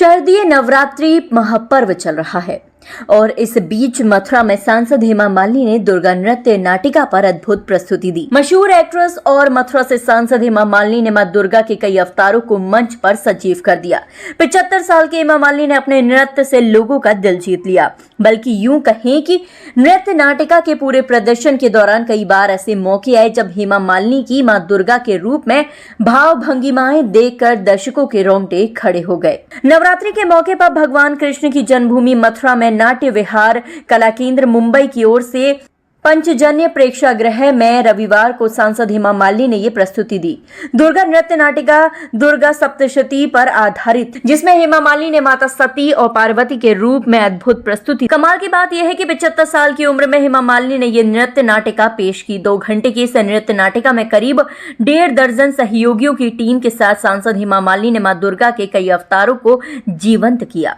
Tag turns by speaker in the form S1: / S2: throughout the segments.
S1: शारदीय नवरात्रि महापर्व चल रहा है और इस बीच मथुरा में सांसद हेमा मालिनी ने दुर्गा नृत्य नाटिका पर अद्भुत प्रस्तुति दी। मशहूर एक्ट्रेस और मथुरा से सांसद हेमा मालिनी ने मां दुर्गा के कई अवतारों को मंच पर सजीव कर दिया। 75 साल की हेमा मालिनी ने अपने नृत्य से लोगों का दिल जीत लिया। बल्कि यूं कहें कि नृत्य नाटिका के पूरे प्रदर्शन के दौरान कई बार ऐसे मौके आए जब हेमा मालिनी की मां दुर्गा के रूप में भाव भंगिमाएं देखकर दर्शकों के रोंगटे खड़े हो गए। नवरात्रि के मौके पर भगवान कृष्ण की जन्मभूमि मथुरा में नाट्य विहार कला केंद्र मुंबई की ओर से पंचजन्य प्रेक्षागृह में रविवार को सांसद हेमा मालिनी ने ये प्रस्तुति दी। दुर्गा नृत्य नाटिका दुर्गा सप्तशती पर आधारित, जिसमें हेमा मालिनी ने माता सती और पार्वती के रूप में अद्भुत प्रस्तुति। कमाल की बात यह है कि 75 साल की उम्र में हेमा मालिनी ने ये नृत्य नाटिका पेश की। 2 घंटे की इस नृत्य नाटिका में करीब 1.5 दर्जन सहयोगियों की टीम के साथ सांसद हेमा मालिनी ने मां दुर्गा के कई अवतारों को जीवंत किया।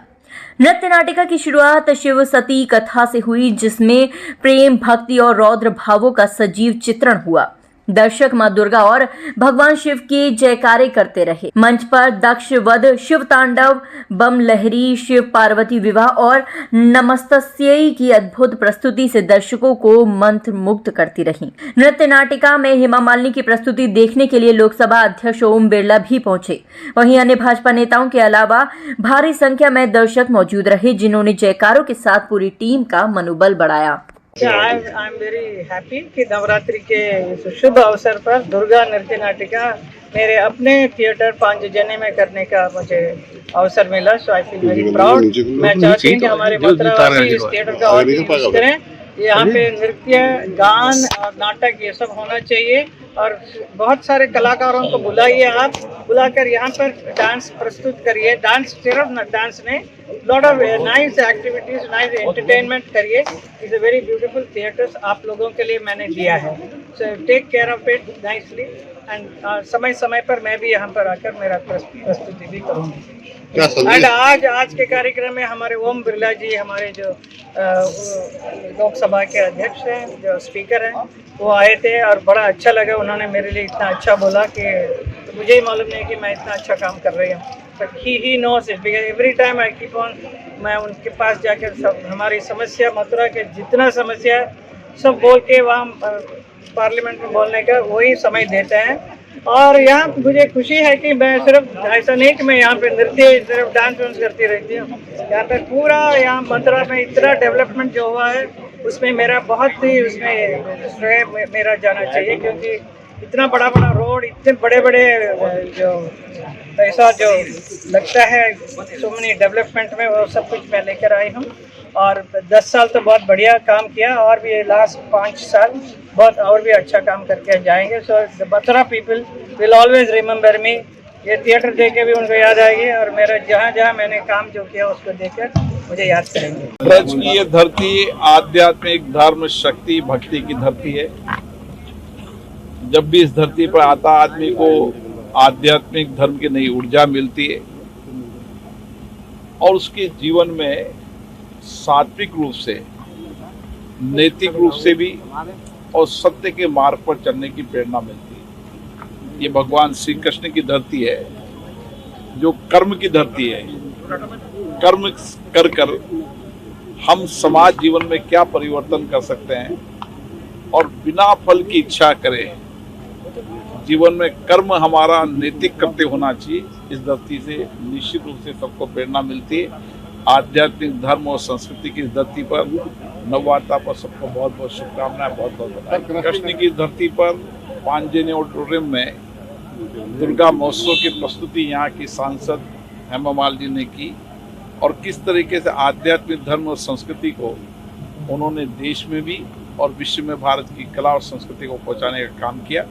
S1: नृत्य नाटिका की शुरुआत शिव सती कथा से हुई, जिसमें प्रेम, भक्ति और रौद्र भावों का सजीव चित्रण हुआ। दर्शक मां दुर्गा और भगवान शिव के जयकारे करते रहे। मंच पर दक्ष वध, शिव तांडव, बम लहरी, शिव पार्वती विवाह और नमस्तस्यै की अद्भुत प्रस्तुति से दर्शकों को मंत्र मुग्ध करती रही। नृत्य नाटिका में हेमा मालिनी की प्रस्तुति देखने के लिए लोकसभा अध्यक्ष ओम बिरला भी पहुंचे। वहीं अन्य भाजपा नेताओं के अलावा भारी संख्या में दर्शक मौजूद रहे, जिन्होंने जयकारों के साथ पूरी टीम का मनोबल बढ़ाया।
S2: आई एम वेरी हैप्पी कि नवरात्रि के इस शुभ अवसर पर दुर्गा नृत्य नाटिका मेरे अपने थिएटर पांचजन्य में करने का मुझे अवसर मिला। सो आई फील वेरी प्राउड। मैं चाहती हूँ कि हमारे मथुरा वासी इस थिएटर का और भी यूज करें। यहाँ पे नृत्य, गान और नाटक ये सब होना चाहिए और बहुत सारे कलाकारों को बुलाइए, आप बुलाकर यहाँ पर डांस प्रस्तुत करिए। डांस सिर्फ डांस नहीं, lot of nice activities, nice entertainment करिए। It's a very beautiful theatres आप लोगों के लिए मैंने दिया है। So take care of it nicely and समय समय पर मैं भी यहाँ पर आकर मेरा प्रस्तुति भी करूँगी। एंड आज के कार्यक्रम में हमारे ओम बिरला जी, हमारे जो लोकसभा के अध्यक्ष हैं, जो स्पीकर हैं, वो आए थे और बड़ा अच्छा लगा। उन्होंने मेरे लिए इतना अच्छा बोला कि मुझे ही मालूम नहीं कि मैं इतना अच्छा काम कर रही हूँ। But he knows it because every time I keep on, मैं उनके पास जाकर सब हमारी समस्या, मथुरा के जितना समस्या है सब बोल के वहाँ पार्लियामेंट में बोलने का वही समय देते हैं। और यहाँ मुझे खुशी है कि मैं सिर्फ ऐसा नहीं कि मैं यहाँ पे नृत्य सिर्फ डांस वांस करती रहती हूँ। यहाँ पे पूरा यहाँ मथुरा में इतना डेवलपमेंट जो हुआ है उसमें मेरा बहुत ही उसमें श्रेय मेरा जाना चाहिए, क्योंकि इतना बड़ा बड़ा रोड, इतने बड़े बड़े जो पैसा जो लगता है सो मेनी डेवलपमेंट में, वो सब कुछ मैं लेकर आई हूँ। और 10 साल तो बहुत बढ़िया काम किया और भी लास्ट 5 साल बहुत और भी अच्छा काम करके जाएंगे। So the Mathura people will always remember मी। ये थिएटर देख के भी उनको याद आएगी और मेरा जहाँ जहाँ मैंने काम जो किया उसको देखकर मुझे याद करेंगे।
S3: ब्रज की ये धरती आध्यात्मिक धर्म, शक्ति, भक्ति की धरती है। जब भी इस धरती पर आता आदमी को आध्यात्मिक धर्म की नई ऊर्जा मिलती है और उसके जीवन में सात्विक रूप से, नैतिक रूप से भी और सत्य के मार्ग पर चलने की प्रेरणा मिलती है। ये भगवान श्री कृष्ण की धरती है, जो कर्म की धरती है। कर्म कर कर हम समाज जीवन में क्या परिवर्तन कर सकते हैं और बिना फल की इच्छा करें जीवन में कर्म हमारा नैतिक करते होना चाहिए। इस धरती से निश्चित रूप से सबको प्रेरणा मिलती है। आध्यात्मिक धर्म और संस्कृति की धरती पर नववार्ता पर सबको बहुत बहुत शुभकामनाएं, बहुत बहुत बधाई। कृष्ण की धरती पर पांचजन्य ऑडिटोरियम में दुर्गा महोत्सव की प्रस्तुति यहाँ की सांसद हेमा मालिनी ने की और किस तरीके से आध्यात्मिक धर्म और संस्कृति को उन्होंने देश में भी और विश्व में भारत की कला और संस्कृति को पहुँचाने का काम किया।